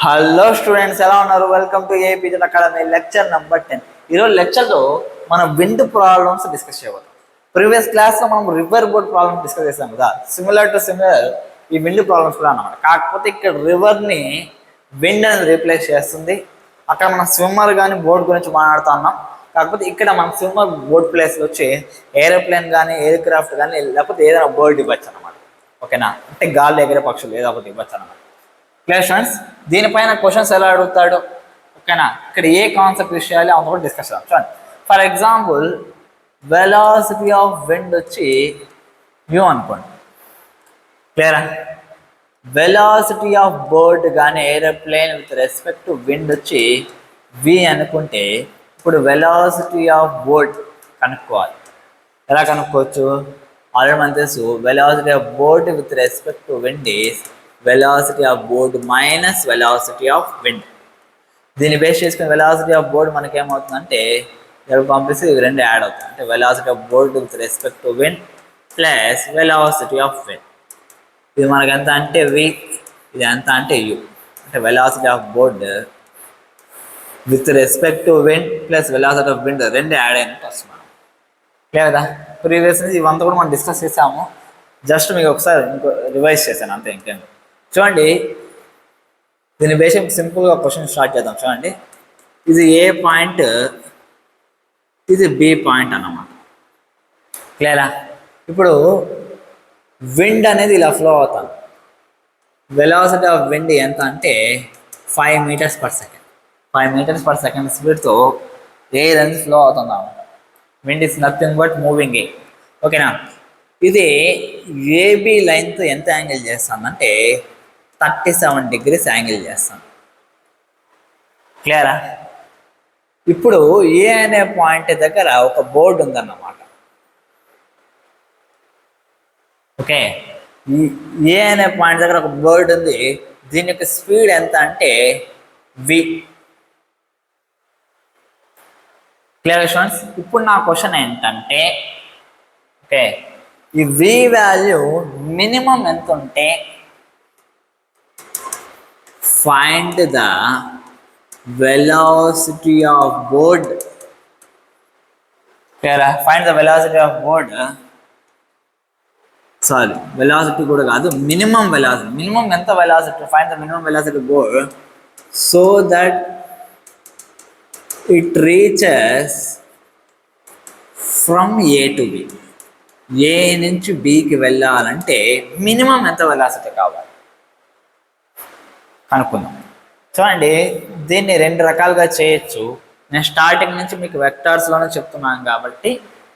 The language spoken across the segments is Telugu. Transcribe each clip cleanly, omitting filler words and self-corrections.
హలో స్టూడెంట్స్, ఎలా ఉన్నారు? Welcome to AP academy lecture number 10. ఈరోజు లెక్చర్లో మనం విండ్ ప్రాబ్లమ్స్ డిస్కస్ చేయబోతాం. ప్రీవియస్ క్లాస్లో మనం రివర్ బోర్డ్ ప్రాబ్లమ్ డిస్కస్ చేసాం కదా. సిమిలర్ ఈ విండ్ ప్రాబ్లమ్స్ కూడా అన్నమాట. కాకపోతే ఇక్కడ రివర్ని విండ్ అనేది రీప్లేస్ చేస్తుంది. అక్కడ మనం స్విమ్మర్ కానీ బోర్డ్ గురించి మాట్లాడుతూ ఉన్నాం. కాకపోతే ఇక్కడ మనం స్విమ్మర్ బోర్డ్ ప్లేస్లో వచ్చి ఏరోప్లేన్ కానీ ఎయిర్ క్రాఫ్ట్ కానీ లేకపోతే ఏదైనా బోర్డ్ ఇవ్వచ్చు అనమాట. ఓకేనా? అంటే గాలి ఎగిరే పక్షులు ఏదో ఒకటి ఇవ్వచ్చు అనమాట. క్లియర్ స్టూడెంట్స్, దీనిపైన క్వశ్చన్స్ ఎలా అడుగుతాడు? ఓకేనా? ఇక్కడ ఏ కాన్సెప్ట్ విషయాలు అంత కూడా డిస్కస్ చేద్దాం. చూడండి, for example velocity of wind వచ్చి యూ అనుకోండి. క్లియరా? వెలాసిటీ ఆఫ్ బర్డ్ కానీ aeroplane with respect to wind వచ్చి వి అనుకుంటే, ఇప్పుడు వెలాసిటీ ఆఫ్ బర్డ్ కనుక్కోవాలి. ఎలా కనుక్కోవచ్చు? ఆల్రెడీ మనకు తెలుసు, velocity of bird with respect to wind is velocity of board minus velocity of wind. దీన్ని బేస్ చేసుకుని వెలాసిటీ ఆఫ్ బోర్డ్ మనకి ఏమవుతుందంటే పంపిస్తే ఇవి రెండు యాడ్ అవుతాయి. అంటే velocity of board with respect to wind plus velocity of wind. ఇది మనకి ఎంత అంటే వి, ఇది ఎంత అంటే యూ. అంటే velocity of board with respect to wind plus velocity of wind రెండు యాడ్ అయినట్టు వస్తుంది. లేదా ప్రీవియస్ ఇవంతా కూడా మనం డిస్కస్ చేసాము. జస్ట్ మీకు ఒకసారి ఇంకో రివైజ్ చేశాను అంతే, ఇంకేం. చూడండి, దీన్ని బేసిక్ సింపుల్గా క్వశ్చన్ స్టార్ట్ చేద్దాం. చూడండి, ఇది ఏ పాయింట్, ఇది బి పాయింట్ అన్నమాట. క్లియరా? ఇప్పుడు విండ్ అనేది ఇలా ఫ్లో అవుతాను. వెలాసిటీ ఆఫ్ విండ్ ఎంత అంటే 5 meters per second. 5 meters per second స్పీడ్తో ఎయిర్ అనేది ఫ్లో అవుతుంది అన్నమాట. Wind is nothing but moving air. ఓకేనా? ఇది ఏబి లైన్తో ఎంత యాంగిల్ చేస్తుందంటే 37 degrees యాంగిల్ చేస్తాం. క్లియరా? ఇప్పుడు ఏ అనే పాయింట్ దగ్గర ఒక బోర్డు ఉందన్నమాట. ఓకే, ఏ అనే పాయింట్ దగ్గర ఒక బోర్డు ఉంది. దీని యొక్క స్పీడ్ ఎంత అంటే వి. Clear students? ఇప్పుడు నా క్వశ్చన్ ఏంటంటే, ఓకే, ఈ వి వాల్యూ మినిమం ఎంత ఉంటే find the velocity of board. Clear? Find the velocity of board. Sorry, velocity కూడా కాదు, minimum velocity. Minimum ఎంత velocity? Find the minimum velocity of board so that it reaches from A to B. A నుంచి Bకి వెళ్ళాలంటే మినిమం ఎంత వెలాసిటీ కావాలి కనుక్కుందాం. చూడండి, దీన్ని రెండు రకాలుగా చేయొచ్చు. నేను స్టార్టింగ్ నుంచి మీకు వెక్టార్స్లోనే చెప్తున్నాను కాబట్టి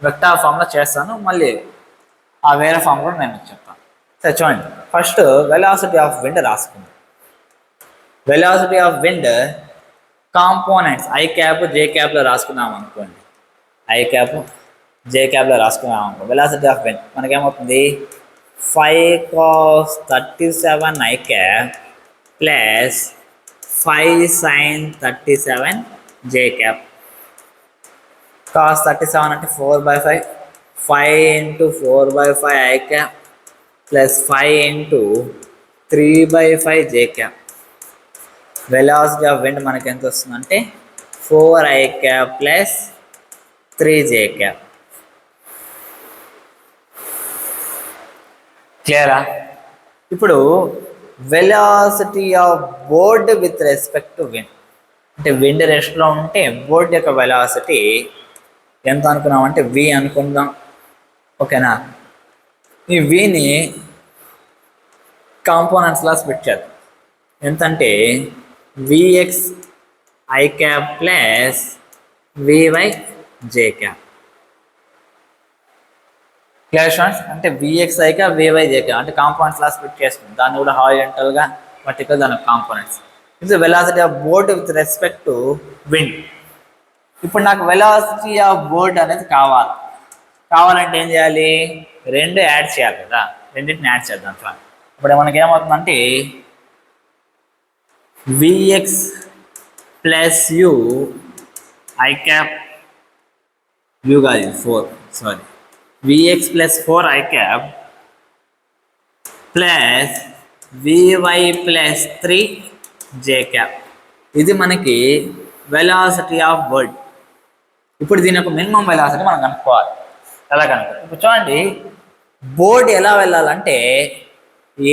వెక్టార్ ఫామ్లో చేస్తాను. మళ్ళీ ఆ వేరే ఫామ్ కూడా నేను చెప్తాను. సరే, చూడండి, ఫస్ట్ వెలాసిటీ ఆఫ్ విండ్ రాసుకుందాం. Velocity of wind components I cap J క్యాప్లో రాసుకున్నాం అనుకోండి. ఐ క్యాప్ జే క్యాప్లో రాసుకున్నాం అనుకో. వెలాసిటీ ఆఫ్ విండ్ మనకేమవుతుంది? 5 cos 37 I cap plus 5 sin 37 J cap. Cos 37 అంటే 4/5, 5 into 4/5 I cap plus 5 into 3/5 J cap. Velocity of wind మనకి ఎంత వస్తుందంటే 4 I cap plus 3 J cap. క్లియరా? ఇప్పుడు velocity of board with respect to wind, అంటే విండ్ రెస్ట్లో ఉంటే బోర్డ్ యొక్క వెలాసిటీ ఎంత అనుకున్నాం అంటే వి అనుకుందాం. ఓకేనా? ఈ విని కాంపోనెంట్స్లా స్ప్లిట్ చేద్దాం. ఎంతంటే VX I cap plus VY J cap. Clear students? అంటే VX I cap VY J cap అంటే కాంపోనెంట్స్లా స్ప్లిట్ చేస్తుంది. దాన్ని కూడా హారిజాంటల్గా వర్టికల్ దాని కాంపోనెంట్స్. ఇది velocity of board with respect to wind. ఇప్పుడు నాకు వెలాసిటీ ఆఫ్ బోర్డ్ అనేది కావాలంటే ఏం చేయాలి? రెండు యాడ్ చేయాలి కదా. రెండింటిని యాడ్ చేద్దాం. ఇప్పుడు మనకి ఏమవుతుందంటే vx plus you I cap you కాదు 4, sorry, Vx plus 4 I cap plus Vy plus 3 J cap. ఇది మనకి వెలాసిటీ ఆఫ్ బర్డ్. ఇప్పుడు దీని యొక్క మినిమం వెలాసిటీ మనం కనుక్కోవాలి. ఎలా కనుక్కోవాలి? ఇప్పుడు చూడండి, బోర్డ్ ఎలా వెళ్ళాలంటే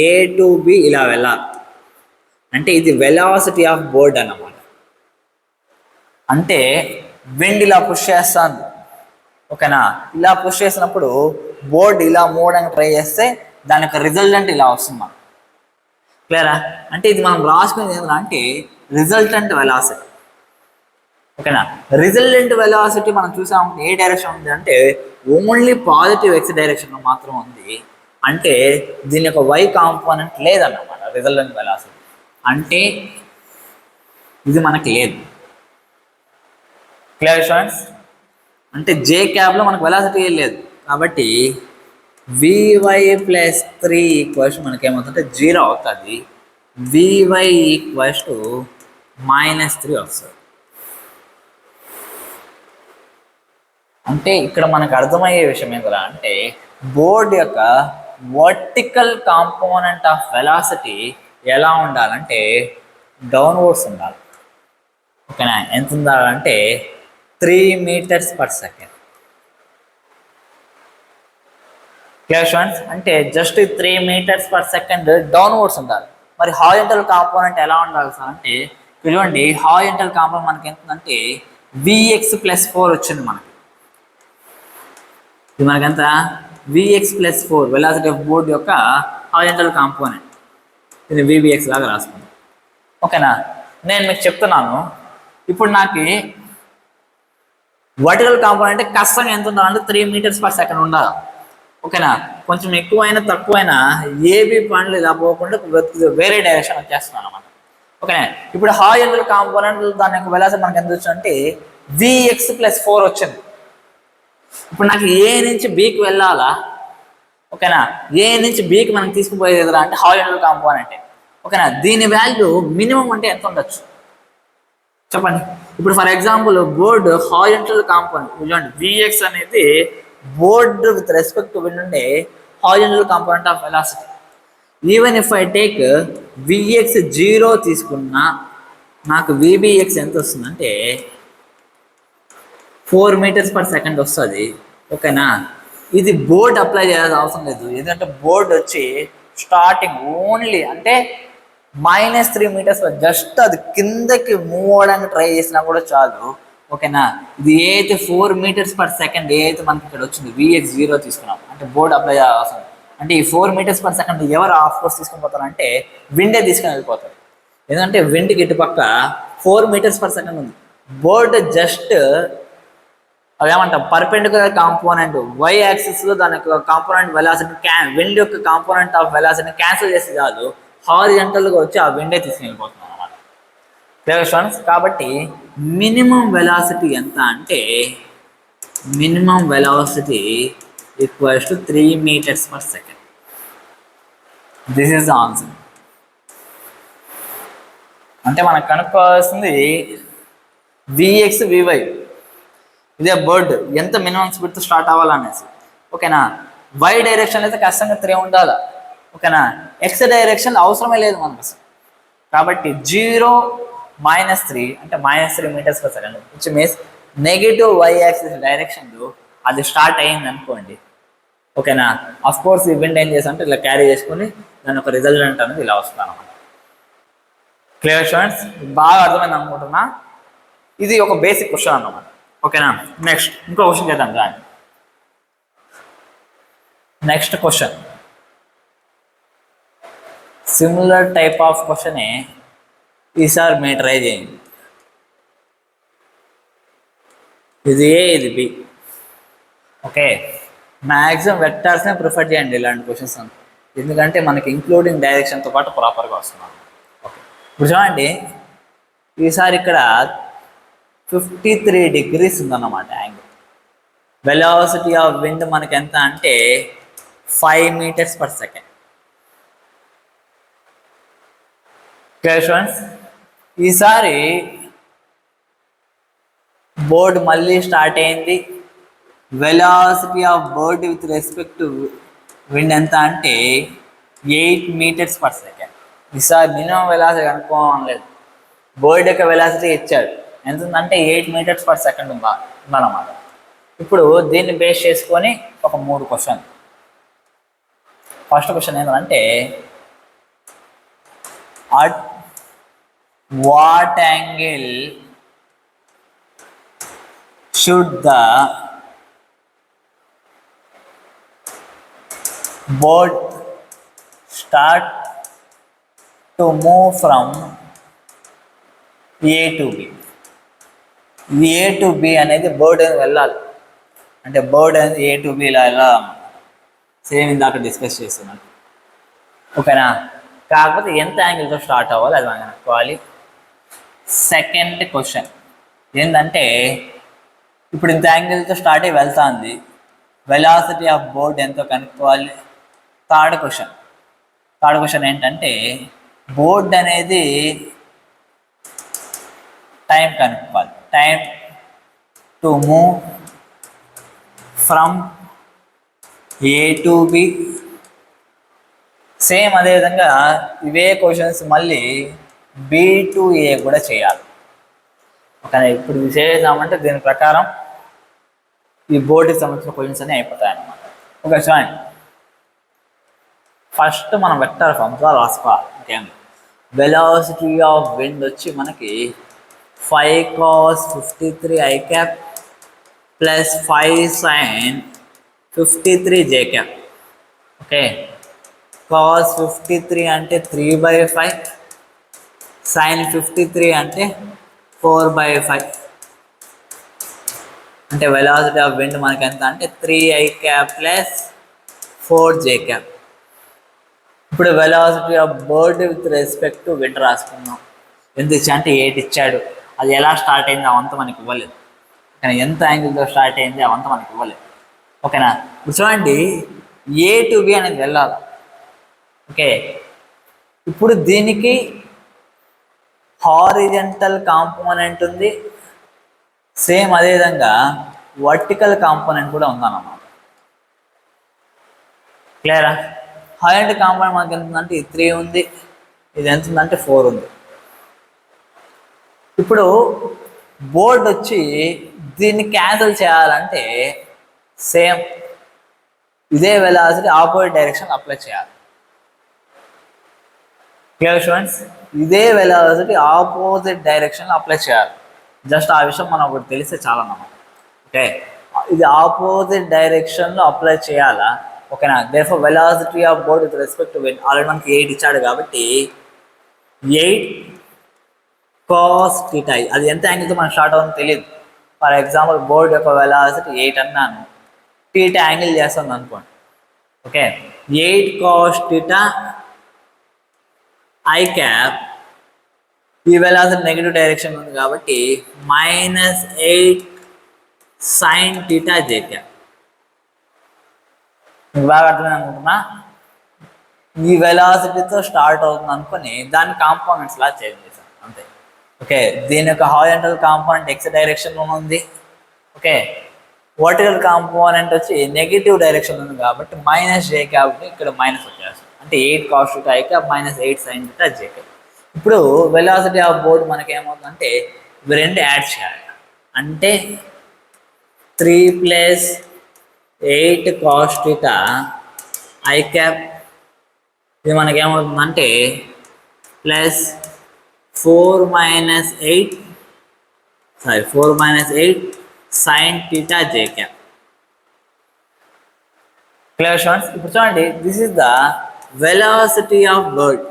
ఏ టు బి ఇలా వెళ్ళాలి. అంటే ఇది వెలాసిటీ ఆఫ్ బోర్డ్ అన్నమాట. అంటే విండ్ ఇలా పుష్ చేస్తుంది, ఓకేనా? ఇలా పుష్ చేసినప్పుడు బోర్డ్ ఇలా మూవ్ అవడానికి ట్రై చేస్తే దాని యొక్క రిజల్టెంట్ ఇలా వస్తుంది మనకు. క్లియరా? అంటే ఇది మనం రాసుకునేది ఏంటంటే రిజల్టెంట్ వెలాసిటీ, ఓకేనా? రిజల్టెంట్ వెలాసిటీ మనం చూసామంటే ఏ డైరెక్షన్ ఉంది అంటే ఓన్లీ పాజిటివ్ ఎక్స్ డైరెక్షన్లో మాత్రం ఉంది. అంటే దీని యొక్క వై కాంపోనెంట్ లేదన్నమాట రిజల్టెంట్ వెలాసిటీ. అంటే ఇది మనకి లేదు. Clear students? అంటే జే క్యాబ్లో మనకు వెలాసిటీ లేదు కాబట్టి వివై ప్లస్ 3 ఈక్వల్స్ మనకేమవుతుందంటే 0 అవుతుంది. వివై ఈక్వల్స్ టు -3 వస్తుంది. అంటే ఇక్కడ మనకు అర్థమయ్యే విషయం ఏంటంటే అంటే బోర్డ్ యొక్క వర్టికల్ కాంపోనెంట్ ఆఫ్ వెలాసిటీ ఎలా ఉండాలంటే డౌన్వర్డ్స్ ఉండాలి, ఓకేనా? ఎంత ఉండాలంటే 3 metres per second. Clear students? అంటే just 3 metres per second downwards ఉండాలి. మరి హారిజాంటల్ కాంపోనెంట్ ఎలా ఉండాలి సార్ అంటే చూడండి, హారిజాంటల్ కాంపోనెంట్ మనకి ఎంతంటే vx+4 వచ్చింది మనకి. ఇది మనకంత vx+4 వెలాసిటీ ఆఫ్ బోర్డ్ యొక్క హారిజాంటల్ కాంపోనెంట్. ఇది vbx లాగా రాసుకుందాం, ఓకేనా? నేను మీకు చెప్తున్నాను, ఇప్పుడు నాకు వర్టికల్ కాంపోనెంట్ కష్టంగా ఎంత ఉండాలంటే 3 మీటర్స్ పర్ సెకండ్ ఉండాలి, ఓకేనా? కొంచెం ఎక్కువైనా తక్కువైనా ఏబి పాయింట్లు ఇలా పోకుండా వేరే డైరెక్షన్ వచ్చేస్తున్నాను అనమాట, ఓకేనా? ఇప్పుడు హారిజాంటల్ కాంపోనెంట్ దాని యొక్క వెలాసిటీ మనకి ఎంత వచ్చిందంటే vx+4 వచ్చింది. ఇప్పుడు నాకు ఏ నుంచి బీకి వెళ్ళాలా, ఓకేనా? ఏ నుంచి బీకి మనం తీసుకుపోయేది ఎదురా అంటే హారిజాంటల్ కాంపోనెంట్, ఓకేనా? దీని వాల్యూ మినిమం అంటే ఎంత ఉండొచ్చు చెప్పండి. ఇప్పుడు for example board horizontal component చూడండి, vx అనేది board with respect to wind ఉండే horizontal component of velocity. Even if I take vx 0 తీసుకున్నా నాకు vbx ఎంత వస్తుందంటే 4 మీటర్స్ పర్ సెకండ్ వస్తుంది, ఓకేనా? ఇది బోర్డ్ అప్లై చేయాల్సిన అవసరం లేదు, ఎందుకంటే బోర్డ్ వచ్చి స్టార్టింగ్ ఓన్లీ అంటే -3 మీటర్స్, జస్ట్ అది కిందకి మూవ్ అవడానికి ట్రై చేసినా కూడా చాలు, ఓకేనా? ఇది ఏ అయితే 4 మీటర్స్ పర్ సెకండ్ ఏ అయితే మనకి ఇక్కడ వచ్చింది vx 0 తీసుకున్నాం అంటే బోర్డ్ అప్లై చేయాల్సిన అవసరం. అంటే ఈ 4 మీటర్స్ పర్ సెకండ్ ఎవరు ఆఫ్ కోర్స్ తీసుకొని పోతారంటే విండే తీసుకొని వెళ్ళిపోతారు, ఎందుకంటే విండ్కి ఇటుపక్క 4 మీటర్స్ పర్ సెకండ్ ఉంది. బోర్డ్ జస్ట్ అదేమంటాం పర్పెండిక్యులర్ కాంపోనెంట్ వై యాక్సిస్లో దాని యొక్క కాంపోనెంట్ వెలాసిటీ విండ్ యొక్క కాంపోనెంట్ ఆఫ్ వెలాసిటీని క్యాన్సిల్ చేసి చాలు హారిజాంటల్గా వచ్చి ఆ విండే తీసుకుని వెళ్ళిపోతున్నాం అన్నమాట. Clear students? కాబట్టి మినిమం వెలాసిటీ ఎంత అంటే minimum velocity equals to 3 metres per second. This is the answer. అంటే మనకు కనుక్కోవాల్సింది vx vy, ఇదే బర్డ్ ఎంత మినిమం స్పీడ్తో స్టార్ట్ అవ్వాలనేసి, ఓకేనా? వై డైరెక్షన్ అయితే ఖచ్చితంగా 3 ఉండాలి, ఓకేనా? ఎక్స్ డైరెక్షన్ అవసరమే లేదు మనకు అసలు. కాబట్టి 0 -3 అంటే -3 metres per second, which means negative Y axis డైరెక్షన్లో అది స్టార్ట్ అయ్యింది అనుకోండి, ఓకేనా? అఫ్ కోర్స్ ఈ విండ్ ఏం చేస్తామంటే ఇలా క్యారీ చేసుకొని దాని ఒక రిజల్టెంట్ అనేది ఇలా వస్తుంది అన్నమాట. Clear students? బాగా అర్థమైంది అనుకుంటున్నా. ఇది ఒక బేసిక్ క్వశ్చన్ అన్నమాట, ఓకేనా? నెక్స్ట్ ఇంకో క్వశ్చన్ చేద్దాం దాన్ని. Next question similar type of క్వశ్చనే ఈసారి మీరు ట్రై చేయండి. ఇది ఏ ఇది బి, ఓకే? మ్యాక్సిమం వెక్టార్స్నే ప్రిఫర్ చేయండి ఇలాంటి క్వశ్చన్స్, ఎందుకంటే మనకి ఇంక్లూడింగ్ డైరెక్షన్తో పాటు ప్రాపర్గా వస్తున్నాం. ఓకే, ఇప్పుడు చూడండి, ఈసారి ఇక్కడ 53 degrees ఉందన్నమాట యాంగిల్. వెలాసిటీ ఆఫ్ విండ్ మనకి ఎంత అంటే 5 మీటర్స్ పర్ సెకండ్. స్టూడెంట్స్, ఈసారి బోర్డ్ మళ్ళీ స్టార్ట్ అయింది. Velocity of board with respect to wind ఎంత అంటే 8 మీటర్స్ పర్ సెకండ్. ఈసారి మినిమం వెలాసిటీ కనుక్కోలేదు. బోర్డు యొక్క వెలాసిటీ ఇచ్చాడు, ఎంత ఉందంటే 8 మీటర్స్ పర్ సెకండ్ ఉందన్నమాట. ఇప్పుడు దీన్ని బేస్ చేసుకొని ఒక 3 క్వశ్చన్. ఫస్ట్ క్వశ్చన్ ఏంటంటే, at what angle should the board start to move from A to B. A to B అనేది బోర్డ్ అనేది వెళ్ళాలి, అంటే బోర్డ్ అనేది ఏ టు బి ఇలా వెళ్ళాలి. సేమ్ ఇందాక డిస్కస్ చేస్తున్నాను, ఓకేనా. కాకపోతే ఎంత యాంగిల్తో స్టార్ట్ అవ్వాలి అది మనం కనుక్కోవాలి. సెకండ్ క్వశ్చన్ ఏంటంటే, ఇప్పుడు ఇంత యాంగిల్తో స్టార్ట్ అయ్యి వెళ్తుంది, వెలాసిటీ ఆఫ్ బోర్డ్ ఎంతో కనుక్కోవాలి. థర్డ్ క్వశ్చన్ ఏంటంటే, బోర్డ్ అనేది టైం కనుక్కోవాలి, time to move from A to B. Same అదేవిధంగా ఇవే క్వశ్చన్స్ మళ్ళీ బి టు ఏ కూడా చేయాలి, ఓకే. ఇప్పుడు ఇది చేసామంటే దీని ప్రకారం ఈ బోర్డుకి సంబంధించిన క్వశ్చన్స్ అన్నీ అయిపోతాయి అన్నమాట. ఓకే చూడండి, ఫస్ట్ మనం వెక్టర్ ఫార్మ్స్లో రాసుకోవాలి. ఓకే, వెలాసిటీ ఆఫ్ విండ్ వచ్చి మనకి 5 cos 53 i cap plus 5 sin 53 j cap. Okay, cos 53 అంటే 3/5, sin 53 అంటే 4/5. అంటే వెలాసిటీ ఆఫ్ విండ్ మనకి ఎంత అంటే 3i cap plus 4j cap. ఇప్పుడు velocity of bird with respect to wind రాసుకుందాం. ఎంత ఇచ్చా అంటే 8 ఇచ్చాడు. అది ఎలా స్టార్ట్ అయింది అవంతా మనకి ఇవ్వలేదు, కానీ ఎంత యాంగిల్తో స్టార్ట్ అయింది అవంతా మనకి ఇవ్వలేదు, ఓకేనా. ఇప్పుడు చూడండి, ఏ టు బి అనేది వెళ్ళాలి. ఓకే, ఇప్పుడు దీనికి హారిజంటల్ కాంపోనెంట్ ఉంది, సేమ్ అదేవిధంగా వర్టికల్ కాంపోనెంట్ కూడా ఉందన్నమాట. క్లియరా? హారిజంటల్ కాంపోనెంట్ మనకి ఎంత ఉందంటే 3 ఉంది, ఇది ఎంత ఉందంటే 4 ఉంది. ఇప్పుడు బోర్డ్ వచ్చి దీన్ని క్యాన్సిల్ చేయాలంటే సేమ్ ఇదే వెలాసిటీ ఆపోజిట్ డైరెక్షన్ అప్లై చేయాలి. Clear students? ఇదే వెలాసిటీ ఆపోజిట్ డైరెక్షన్ అప్లై చేయాలి. జస్ట్ ఆ విషయం మనం ఒకటి తెలిస్తే చాలా అన్నమాట. ఓకే, ఇది ఆపోజిట్ డైరెక్షన్లో అప్లై చేయాలా, ఓకేనా. Therefore velocity of board with respect to wind already మనకి 8 ఇచ్చాడు కాబట్టి 8 cos θ. అది ఎంత యాంగిల్తో మనం స్టార్ట్ అవుతుందో తెలియదు. ఫర్ ఎగ్జాంపుల్ బోర్డ్ యొక్క వెలాసిటీ 8 అన్నాను, θ యాంగిల్ చేస్తుంది అనుకోండి. Okay, 8 cos θ i cap. ఈ వెలాసిటీ నెగిటివ్ డైరెక్షన్ ఉంది కాబట్టి -8 sin θ j cap. మీకు బాగా అర్థమైంది అనుకుంటున్నా. ఈ వెలాసిటీతో స్టార్ట్ అవుతుంది అనుకొని దాని కాంపోనెంట్స్ లా చేంజ్ చేశాను అంతే. ఓకే, దీని యొక్క హారిజంటల్ కాంపోనెంట్ x డైరెక్షన్లో ఉంది. ఓకే, వర్టికల్ కాంపోనెంట్ వచ్చి నెగిటివ్ డైరెక్షన్ ఉంది కాబట్టి -j cap ఇక్కడ మైనస్ వచ్చేస్తుంది. అంటే 8 cos θ i cap -8 sin θ j cap. ఇప్పుడు వెలాసిటీ ఆఫ్ బోర్డ్ మనకి ఏమవుతుందంటే ఇవి రెండు యాడ్ చేయాలి. అంటే 3 + 8 cos θ i cap, ఇది మనకేమవుతుందంటే plus 4 - 8 sin θ j cap. Clear students? ఇప్పుడు చూడండి, this is the velocity of bird.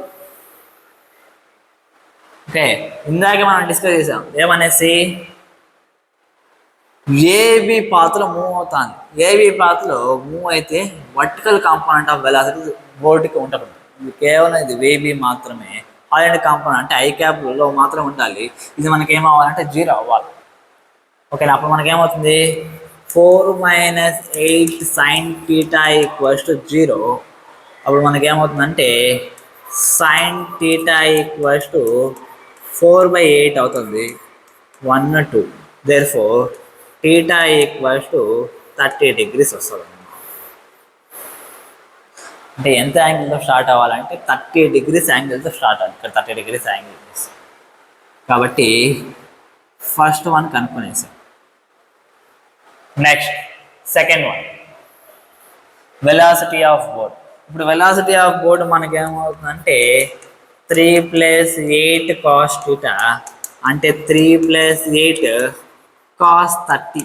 Okay, ఇందాక మనం డిస్కస్ చేసాం ఏమనేసి, ఏబి పాత్లో మూవ్ అవుతుంది. ఏబి పాత్లో మూవ్ అయితే వర్టికల్ కాంపోనెంట్ ఆఫ్ వెలాసిటీ బోర్డుకి ఉంటుంది. ఇది కేవలం ఇది వేబీ మాత్రమే. హారిజంటల్ కాంపోనెంట్ అంటే ఐ క్యాప్లో మాత్రం ఉండాలి. ఇది మనకి ఏమవ్వాలంటే 0 అవ్వాలి. ఓకేనా? అప్పుడు మనకేమవుతుంది, 4 - 8 sin θ = 0. అప్పుడు మనకేమవుతుందంటే sin θ = 4/8 అవుతుంది. 1, 2. దేర్ఫోర్ θ = 30 degrees వస్తుంది. అంటే ఎంత యాంగిల్తో స్టార్ట్ అవ్వాలంటే 30 degrees యాంగిల్తో స్టార్ట్ అవ్వాలి. ఇక్కడ 30 degrees యాంగిల్ కాబట్టి ఫస్ట్ వన్ కనుక్కునేసాం. Next second one velocity of bird. ఇప్పుడు వెలాసిటీ ఆఫ్ బోర్డ్ మనకి ఏమవుతుందంటే 3 + 8 cos θ అంటే 3 + 8 cos 30.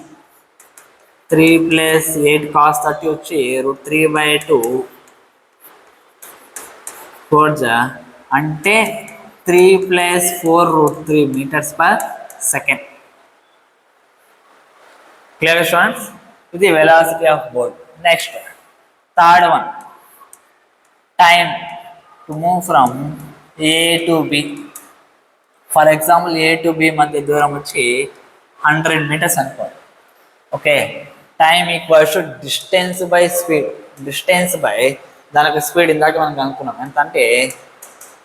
3 + 8 cos 30 వచ్చి √3/2 4 అంటే 3 + 4 √3 meters/second. Clear students? ఇది velocity of bird. Next third one time to move from A to B. For example A to B మధ్య దూరం వచ్చి 100 meters అనుకోండి. Okay, time equals to distance by speed. Distance by దానికి స్పీడ్ ఇందాక మనం కనుక్కున్నాం ఎంత అంటే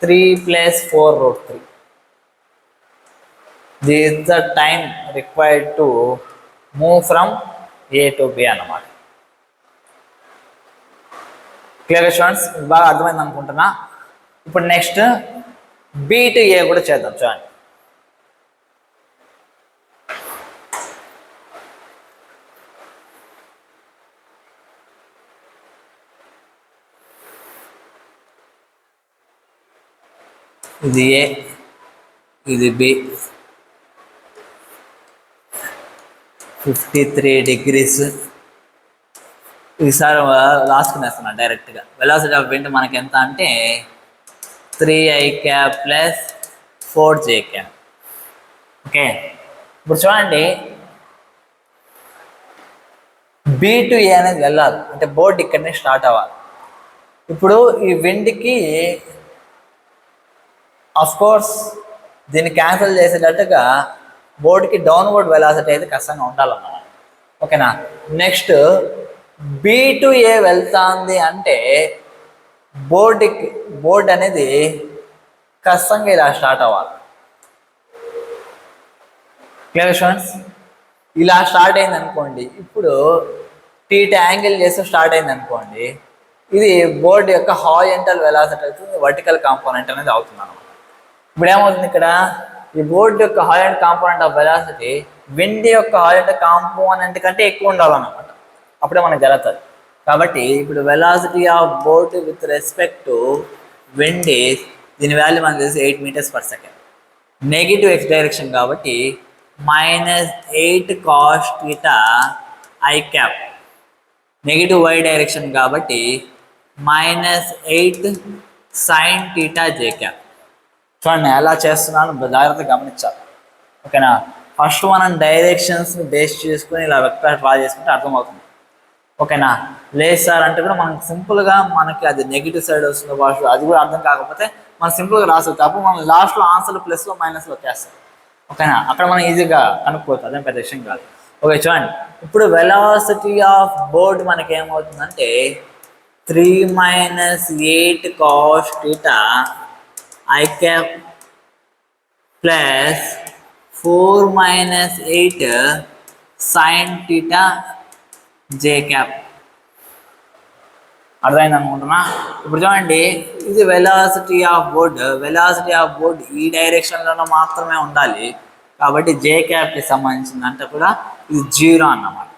3 + 4 √3. This is the time required to move from A to B అన్నమాట. Clear students? బాగా అర్థమైంది అనుకుంటున్నా. ఇప్పుడు నెక్స్ట్ బి టు ఏ కూడా చేద్దాం. చూడండి, ఇది ఏ, ఇది బి. 53 degrees. ఈసారి రాసుకునేస్తున్నా డైరెక్ట్గా. వెలాసిటీ ఆఫ్ విండ్ మనకి ఎంత అంటే 3i cap + 4j cap. Okay, ఇప్పుడు చూడండి బి టు ఏ అనేది వెళ్ళాలి అంటే బోర్డ్ ఇక్కడనే స్టార్ట్ అవ్వాలి. ఇప్పుడు ఈ విండ్కి ఆఫ్ కోర్స్ దీన్ని క్యాన్సిల్ చేసేటట్టుగా బోర్డుకి డౌన్వర్డ్ వెలాసిటీ అయితే ఖచ్చితంగా ఉండాలన్నమాట. ఓకేనా? నెక్స్ట్ బి టు ఏ వెళ్తాంది అంటే బోర్డ్ అనేది ఖచ్చితంగా ఇలా స్టార్ట్ అవ్వాలి. Clear students? ఇలా స్టార్ట్ అయింది అనుకోండి, ఇప్పుడు టీటీ యాంగిల్ చేస్తూ స్టార్ట్ అయింది అనుకోండి, ఇది బోర్డు యొక్క హారిజాంటల్ వెలాసిటీ అవుతుంది, వర్టికల్ కాంపోనెంట్ అనేది అవుతుంది అనమాట. ఇప్పుడు ఏమవుతుంది, ఇక్కడ ఈ బోర్డు యొక్క horizontal component of velocity wind యొక్క హారిజాంటల్ కాంపోనెంట్ కంటే ఎక్కువ ఉండాలన్నమాట. అప్పుడే మనకు జరుగుతుంది. కాబట్టి ఇప్పుడు velocity of board with respect to wind దీని వాల్యూ మనకు తెలిసి 8 meters/second. నెగిటివ్ ఎక్స్ డైరెక్షన్ కాబట్టి -8 cos θ i cap. Negative Y direction కాబట్టి -8 sin θ j cap. చూడండి ఎలా చేస్తున్నాను, జాగ్రత్తగా గమనించాలి. ఓకేనా? ఫస్ట్ మనం డైరెక్షన్స్ని బేస్ చేసుకుని ఇలా వెక్టర్ డ్రా చేసుకుంటే అర్థమవుతుంది. ఓకేనా? లేదు సార్ అంటే కూడా మనకు సింపుల్గా మనకి అది నెగిటివ్ సైడ్ వస్తుంది వాష్, అది కూడా అర్థం కాకపోతే మనం సింపుల్గా రాసుకోవచ్చు. అప్పుడు మనం లాస్ట్లో ఆన్సర్లు ప్లస్లో మైనస్లో వచ్చేస్తాం. ఓకేనా? అక్కడ మనం ఈజీగా కనుక్కోవచ్చు, అదేం పెద్ద విషయం కాదు. ఓకే, చూడండి ఇప్పుడు వెలాసిటీ ఆఫ్ బోర్డ్ మనకి ఏమవుతుందంటే 3 - 8 cos θ i cap plus 4 - 8 sin θ j cap. అర్థమైంది అనుకుంటున్నా? ఇప్పుడు చూడండి, ఇది velocity of board. Velocity of board ఈ డైరెక్షన్లో మాత్రమే ఉండాలి. కాబట్టి జే క్యాప్కి సంబంధించిందంటే కూడా ఇది 0 అన్నమాట.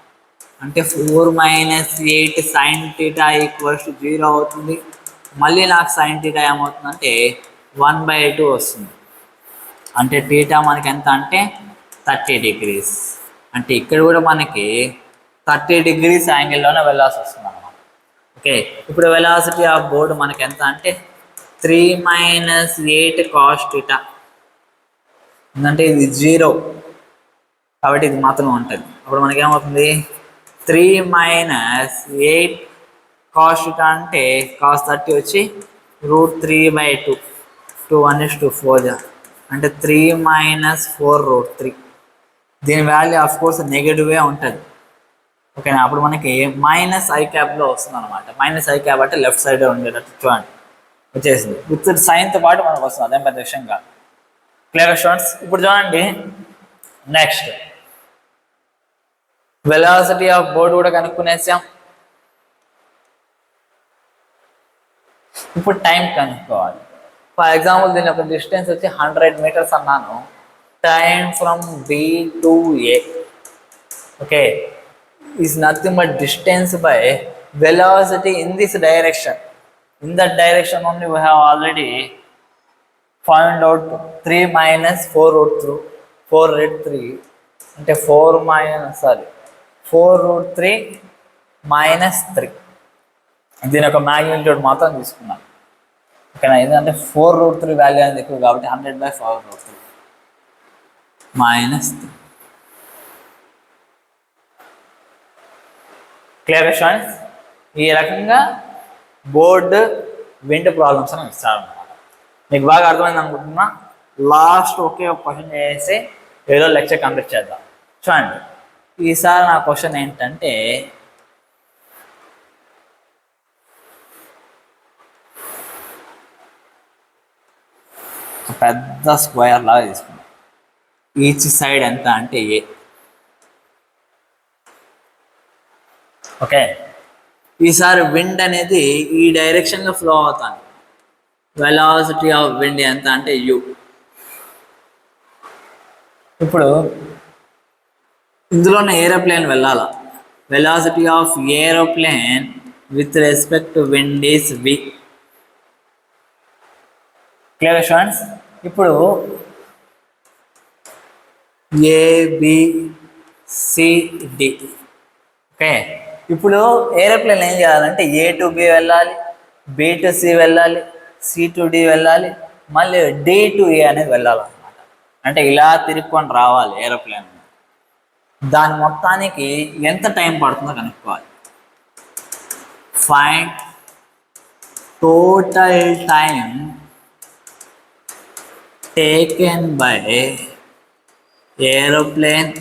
అంటే 4 - 8 sin θ = 0 అవుతుంది. మళ్ళీ నాకు sin θ ఏమవుతుందంటే 1/2 వస్తుంది. అంటే θ మనకి ఎంత అంటే 30 degrees. అంటే ఇక్కడ కూడా మనకి 30 degrees యాంగిల్లోనే వెళ్ళాల్సి వస్తుంది అన్నమాట. ఓకే, ఇప్పుడు వెలాసిటీ ఆఫ్ బోర్డ్ మనకి ఎంత అంటే 3 - 8 cos θ. ఎందుకంటే ఇది 0 కాబట్టి ఇది మాత్రం ఉంటుంది. అప్పుడు మనకి ఏమవుతుంది 3 - 8 cos θ అంటే cos 30 వచ్చి √3/2. 2 1 4 అంటే 3 - 4 √3. దీని వాల్యూ ఆఫ్ కోర్స్ నెగిటివే ఉంటుంది. ఓకేనా? అప్పుడు మనకి -i క్యాప్లో వస్తుంది అనమాట. -i క్యాప్ అంటే లెఫ్ట్ సైడ్ ఉండేటట్టు చూడండి వచ్చేసింది. విత్ సైన్తో పాటు మనకు వస్తుంది, అదేం పెద్ద విషయం కాదు. Clear students? ఇప్పుడు చూడండి నెక్స్ట్ వెలాసిటీ ఆఫ్ బోర్డ్ కూడా కనుక్కునేసాం. ఇప్పుడు టైం కనుక్కోవాలి. ఫర్ ఎగ్జాంపుల్ దీని యొక్క డిస్టెన్స్ వచ్చి 100 మీటర్స్ అన్నాను. Time from B to A, okay, is nothing but distance by velocity in this direction. In that direction only we have already found out 3 minus 4 root 3, 4 root 3 అంటే 4 minus 4 root 3 minus 3. దీని యొక్క మ్యాగ్నిట్యూడ్ మాత్రం తీసుకున్నాను. ఓకేనా, ఎందుకంటే 4 root 3 వాల్యూ అనేది ఎక్కువ కాబట్టి 100/4 root 3 minus 3. Clear students? ఈ రకంగా బోర్డు విండ్ ప్రాబ్లమ్స్ అని ఇస్తారన్నమాట. మీకు బాగా అర్థమైంది అనుకుంటున్నా. లాస్ట్ ఒకే ఒక క్వశ్చన్ చేసి ఏదో లెక్చర్ కంప్లీట్ చేద్దాం. చూడండి, ఈసారి నా క్వశ్చన్ ఏంటంటే పెద్ద స్క్వేర్ లాగా తీసుకున్నాం. ఈచ్ సైడ్ ఎంత అంటే ఏ. ఓకే, ఈసారి విండ్ అనేది ఈ డైరెక్షన్లో ఫ్లో అవుతాను. వెలాసిటీ ఆఫ్ విండ్ ఎంత అంటే యు. ఇప్పుడు ఇందులోనే ఏరోప్లేన్ వెళ్ళాల. Velocity of aeroplane with respect to wind is V. Clear students? ఇప్పుడు ABCD. ఓకే, ఇప్పుడు ఏరోప్లేన్ ఏం చేయాలంటే ఏ టు బి వెళ్ళాలి, బి టు సి వెళ్ళాలి, సి టు డి వెళ్ళాలి, మళ్ళీ డి టు ఏ అనేది వెళ్ళాలన్నమాట. అంటే ఇలా తిరుక్కొని రావాలి ఏరోప్లేన్. దాని మొత్తానికి ఎంత టైం పడుతుందో కనుక్కోవాలి. Find total time taken by aeroplane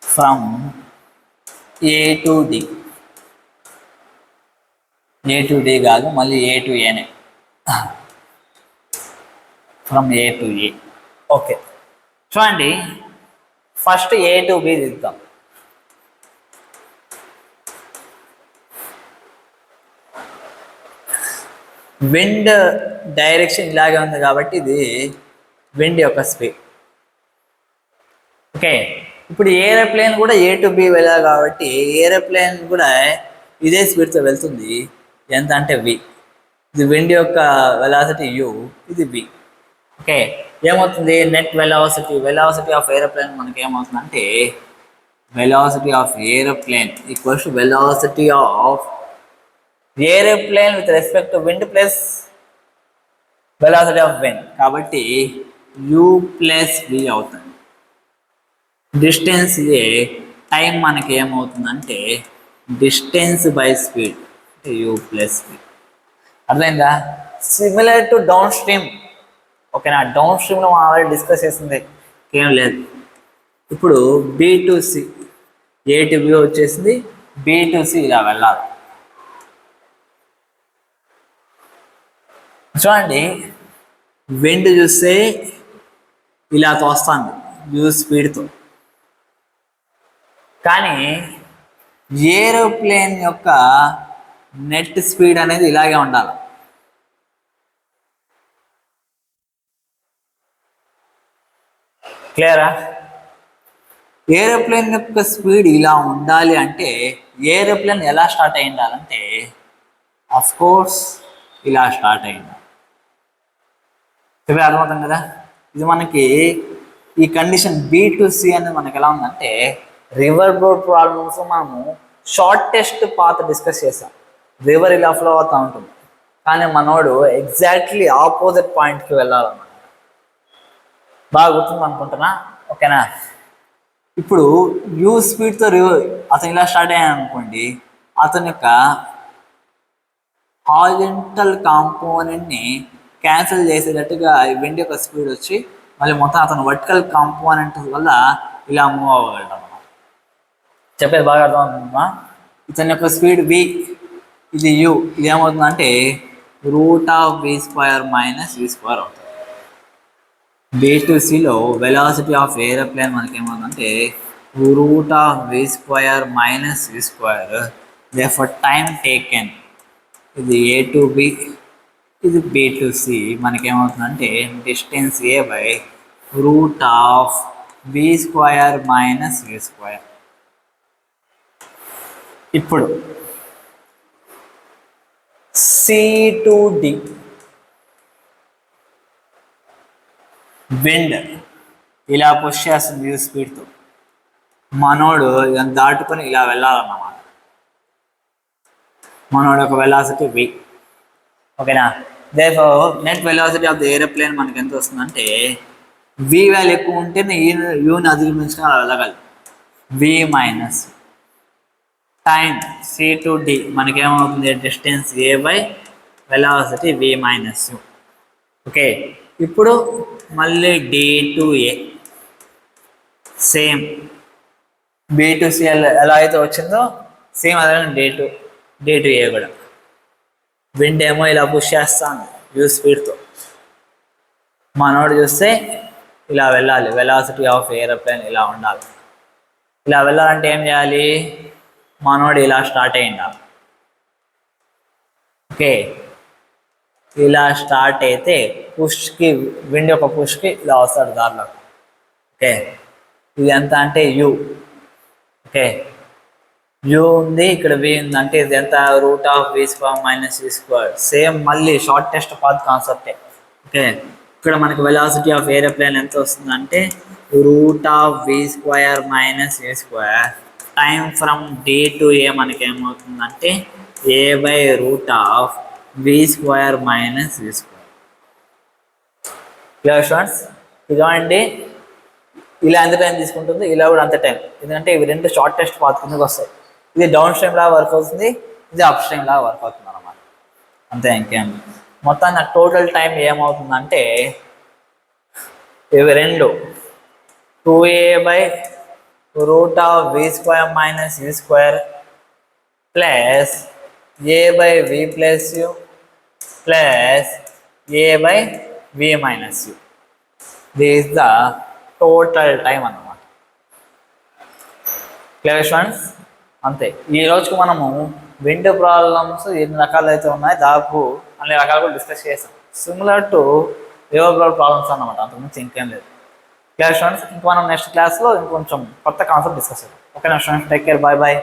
from A to D. A to D కాదు, మళ్ళీ A to Aనే. From A to A. Okay, చూడండి, ఫస్ట్ A to B తీద్దాం. విండ్ డైరెక్షన్ ఇలాగే ఉంది కాబట్టి ఇది విండ్ యొక్క స్పీడ్. ఓకే, ఇప్పుడు ఏరోప్లేన్ కూడా ఏ టు బి వెళ్ళాలి కాబట్టి ఏరోప్లేన్ కూడా ఇదే స్పీడ్తో వెళ్తుంది. ఎంత అంటే వి. ఇది విండ్ యొక్క వెలాసిటీ యు, ఇది వి. ఓకే, ఏమవుతుంది? నెట్ వెలాసిటీ ఆఫ్ ఏరోప్లేన్ మనకి ఏమవుతుంది అంటే velocity of aeroplane equals to velocity of aeroplane with respect to wind plus velocity of wind, కాబట్టి యు ప్లస్ వి అవుతుంది. డిస్టెన్స్ ఏ, టైం మనకి ఏమవుతుందంటే డిస్టెన్స్ బై స్పీడ్ అంటే యూ ప్లస్ వి. అర్థమైందా? Similar to downstream. ఓకేనా, డౌన్ స్ట్రీమ్లో మనం ఆల్రెడీ డిస్కస్ చేసింది ఏం లేదు. ఇప్పుడు B to C, A to B వచ్చేసింది, బి టు సి ఇలా వెళ్ళాలి. చూడండి, విండ్ చూస్తే ఇలా తోస్తాను యూ స్పీడ్తో, కానీ ఏరోప్లేన్ యొక్క నెట్ స్పీడ్ అనేది ఇలాగే ఉండాలి. క్లియరా? ఏరోప్లేన్ యొక్క స్పీడ్ ఇలా ఉండాలి అంటే ఏరోప్లేన్ ఎలా స్టార్ట్ అయి ఉండాలంటే అఫ్ కోర్స్ ఇలా స్టార్ట్ అయి ఉండాలి. అర్థమవుతుంది కదా? ఇది మనకి ఈ కండిషన్ బి టు సి అనేది మనకి ఎలా ఉందంటే రివర్ బోర్డ్ ప్రాబ్లమ్స్ మనము షార్టెస్ట్ పాత్ డిస్కస్ చేసాం. రివర్ ఇలా ఫ్లో అవుతూ ఉంటుంది, కానీ మనోడు ఎగ్జాక్ట్లీ ఆపోజిట్ పాయింట్కి వెళ్ళాలన్నమాట. బాగా గుర్తుంది అనుకుంటున్నా. ఓకేనా, ఇప్పుడు యూ స్పీడ్తో అతను ఇలా స్టార్ట్ అయ్యాను అనుకోండి, అతని యొక్క హారిజాంటల్ కాంపోనెంట్ని క్యాన్సిల్ చేసేటట్టుగా విండ్ యొక్క స్పీడ్ వచ్చి మళ్ళీ మొత్తం అతను వర్టికల్ కాంపోనెంట్ వల్ల ఇలా మూవ్ అవ్వగలడం. చెప్పేది బాగా అర్థమవుతుందా? ఇతని యొక్క స్పీడ్ వి, ఇది యూ, ఇది ఏమవుతుందంటే root of V square minus V square అవుతుంది. బి టు సిలో వెలాసిటీ ఆఫ్ ఏరోప్లేన్ మనకి ఏమవుతుందంటే root of v square minus v square. Therefore time taken ఇది a to b, ఇది b to c. మనకేమవుతుందంటే distance a by root of v square minus v square. ఇప్పుడు c to d విండ్ ఇలా పుష్ చేస్తుంది u స్పీడ్తో. మనోడు దాన్ని దాటుకొని ఇలా వెళ్ళాలన్నమాట. మనోడు ఒక వెలాసిటీ v. ఓకేనా? Therefore net velocity of the aeroplane మనకి ఎంత వస్తుందంటే v వాల్యూ ఎక్కువ ఉంటేనే యూని అధిగమించుకొని అలా వెళ్ళగలరు. v minus time c to d మనకేమవుతుంది distance a by velocity v minus u. Okay, ఇప్పుడు మళ్ళీ d to a same b to c ఎలా అయితే వచ్చిందో సేమ్ అదే d టు a కూడా. విండ్ ఏమో ఇలా పుష్ చేస్తాను యూ స్పీడ్తో. మనోడు చూస్తే ఇలా వెళ్ళాలి. వెలాసిటీ ఆఫ్ ఏరోప్లేన్ ఇలా ఉండాలి. ఇలా వెళ్ళాలంటే ఏం చేయాలి? మనోడు ఇలా స్టార్ట్ అయ్యిండాలి. ఓకే, ఇలా స్టార్ట్ అయితే పుష్కి విండ్ యొక్క పుష్కి ఇలా వస్తాడు దారిలో. ఓకే, ఇది ఎంత అంటే యూ. ఓకే, యూ ఉంది, ఇక్కడ వి ఉంది, అంటే ఇది ఎంత route of v square minus v square. Same మళ్ళీ షార్టెస్ట్ పాత్ కాన్సెప్టే. ఓకే, ఇక్కడ మనకి వెలాసిటీ ఆఫ్ ఏరోప్లేన్ ఎంత వస్తుందంటే route of v square minus v square. Time from d to a మనకి ఏమవుతుందంటే a by root of v square minus v square. Clear students? ఇదండి ఇలా ఎంత టైం తీసుకుంటుంది, ఇలా కూడా అంత టైం. ఎందుకంటే ఇవి రెండు షార్టెస్ట్ పాత్ కిందకి వస్తాయి. ఇది డౌన్ స్ట్రీమ్ లాగా వర్క్ అవుతుంది, ఇది అప్ స్ట్రీమ్ లాగా వర్క్ అవుతుంది అన్నమాట. అంతే, ఇంకేం. మొత్తాన్ని టోటల్ టైం ఏమవుతుందంటే ఇవి రెండు 2a by root of v square minus v square plus a by v plus u plus a by v minus u. This is the total time అన్నమాట. Clear students? అంతే. ఈ రోజుకు మనము విండ్ ప్రాబ్లమ్స్ ఎన్ని రకాలు అయితే ఉన్నాయో దాదాపు అన్ని రకాలు డిస్కస్ చేసాం. సిమిలర్ టు రివర్ ప్రాబ్లమ్స్ అన్నమాట, అంతకుమించి ఇంకేం లేదు. Clear students? ఇంక మనం నెక్స్ట్ క్లాస్లో ఇంకొంచెం కొత్త కాన్సెప్ట్ డిస్కస్ చేద్దాం. ఓకేనా students? Take care, bye bye.